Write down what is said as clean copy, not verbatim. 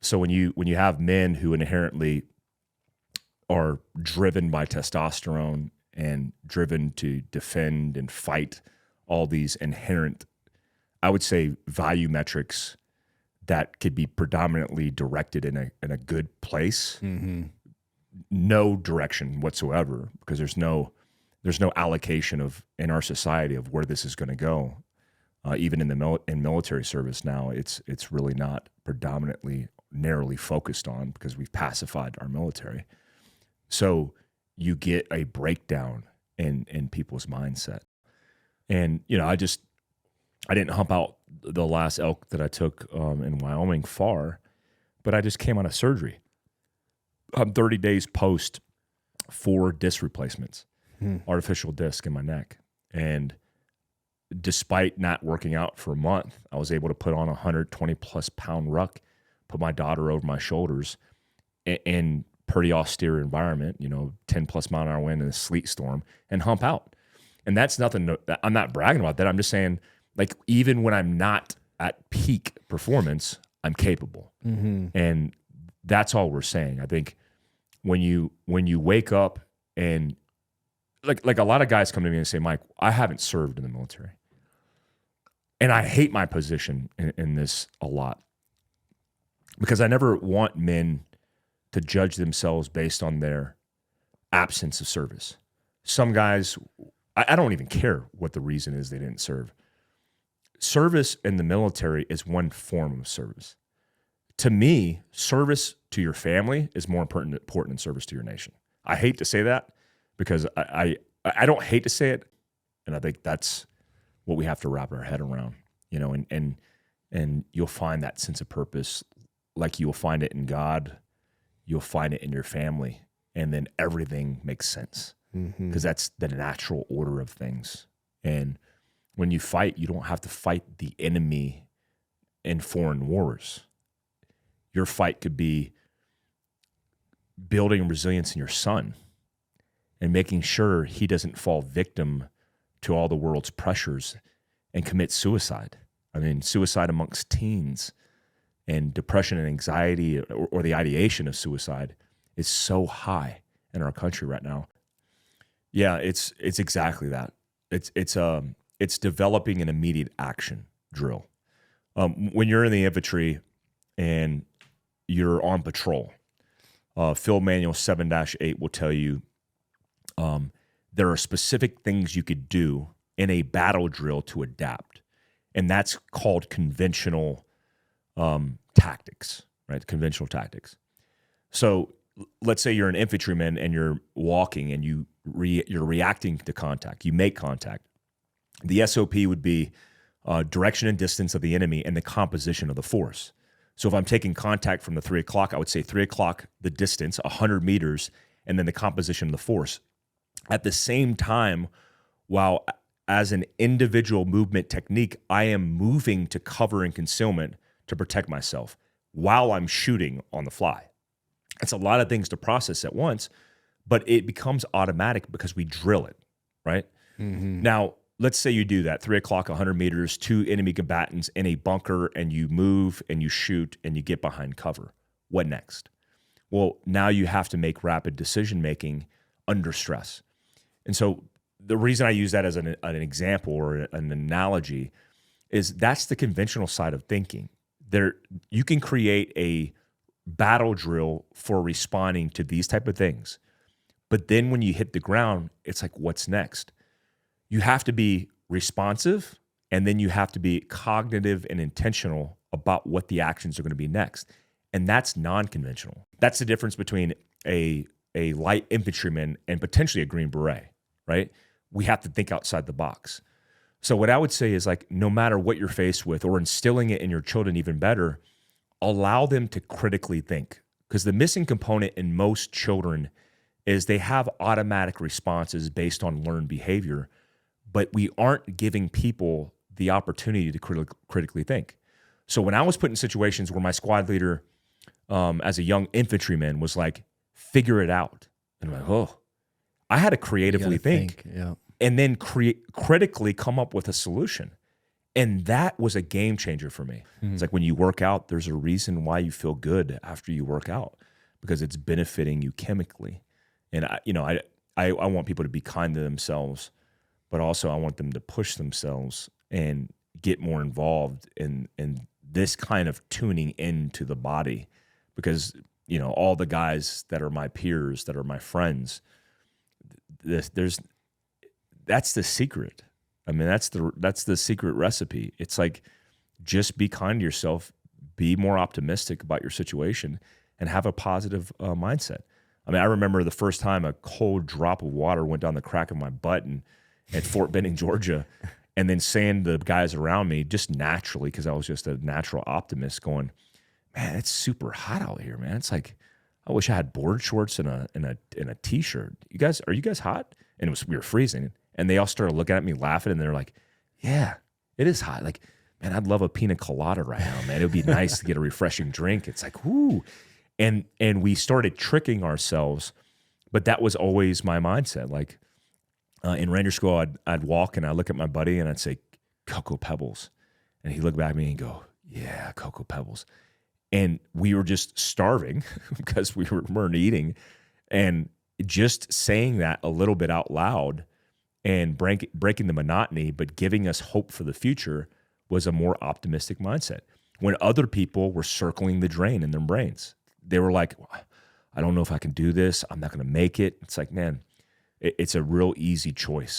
So when you have men who inherently are driven by testosterone and driven to defend and fight all these inherent, I would say, value metrics that could be predominantly directed in a good place, no direction whatsoever, because there's no allocation of in our society of where this is going to go. Even in the in military service now, it's really not predominantly narrowly focused on because we've pacified our military. So you get a breakdown in people's mindset. And, you know, I didn't hump out the last elk that I took in Wyoming far, but I just came out of surgery. I'm 30 days post 4 disc replacements, artificial disc in my neck. And despite not working out for a month, I was able to put on a 120 plus pound ruck, put my daughter over my shoulders in pretty austere environment, you know, 10 plus mile an hour wind in a sleet storm, and hump out. And that's nothing, I'm not bragging about that. I'm just saying, like, even when I'm not at peak performance, I'm capable. And that's all we're saying. I think when you wake up and like a lot of guys come to me and say, Mike, I haven't served in the military. And I hate my position in this a lot because I never want men to judge themselves based on their absence of service. Some guys, I don't even care what the reason is they didn't serve. Service in the military is one form of service. To me, service to your family is more important than service to your nation. I hate to say that because I don't hate to say it, and I think that's what we have to wrap our head around, you know, and you'll find that sense of purpose like you'll find it in God, you'll find it in your family, and then everything makes sense because that's the natural order of things. And when you fight, you don't have to fight the enemy in foreign wars. Your fight could be building resilience in your son and making sure he doesn't fall victim to all the world's pressures and commit suicide. I mean, suicide amongst teens and depression and anxiety or the ideation of suicide is so high in our country right now. Yeah, it's exactly that. It's developing an immediate action drill. When you're in the infantry and you're on patrol, Field Manual 7-8 will tell you there are specific things you could do in a battle drill to adapt. And that's called conventional tactics, right? Conventional tactics. So let's say you're an infantryman and you're walking and you're reacting to contact. You make contact. The SOP would be direction and distance of the enemy and the composition of the force. So if I'm taking contact from the 3 o'clock, I would say 3 o'clock, the distance, 100 meters, and then the composition of the force. At the same time, while as an individual movement technique, I am moving to cover and concealment to protect myself while I'm shooting on the fly. It's a lot of things to process at once, but it becomes automatic because we drill it, right? Now, let's say you do that, 3 o'clock, 100 meters, 2 enemy combatants in a bunker, and you move and you shoot and you get behind cover. What next? Well, now you have to make rapid decision-making under stress. And so the reason I use that as an example or an analogy is that's the conventional side of thinking. You can create a battle drill for responding to these type of things. But then when you hit the ground, it's like, what's next? You have to be responsive, and then you have to be cognitive and intentional about what the actions are going to be next. And that's non-conventional. That's the difference between a light infantryman and potentially a Green Beret, right? We have to think outside the box. So what I would say is, like, no matter what you're faced with, or instilling it in your children even better, allow them to critically think. Because the missing component in most children is they have automatic responses based on learned behavior, but we aren't giving people the opportunity to critically think. So when I was put in situations where my squad leader, as a young infantryman, was like, figure it out. And I'm like, oh, I had to creatively think. Yeah. And then critically come up with a solution. And that was a game changer for me. It's like when you work out, there's a reason why you feel good after you work out, because it's benefiting you chemically. And I want people to be kind to themselves, but also I want them to push themselves and get more involved in this kind of tuning into the body, because all the guys that are my peers, that are my friends, that's the secret. I mean, that's the secret recipe. It's like, just be kind to yourself, be more optimistic about your situation, and have a positive mindset. I mean, I remember the first time a cold drop of water went down the crack of my butt at Fort Benning, Georgia, and then saying to the guys around me, just naturally, because I was just a natural optimist, going, man, it's super hot out here, man. It's like, I wish I had board shorts and a t-shirt. Are you guys hot? And we were freezing. And they all started looking at me, laughing, and they're like, yeah, it is hot. Like, man, I'd love a pina colada right now, man. It would be nice to get a refreshing drink. It's like, whoo. And we started tricking ourselves, but that was always my mindset. Like, in Ranger School, I'd walk and I'd look at my buddy and I'd say, Cocoa Pebbles. And he'd look back at me and go, yeah, Cocoa Pebbles. And we were just starving because we weren't eating. And just saying that a little bit out loud and breaking the monotony, but giving us hope for the future, was a more optimistic mindset. When other people were circling the drain in their brains, they were like, I don't know if I can do this. I'm not going to make it. It's like, man, it's a real easy choice.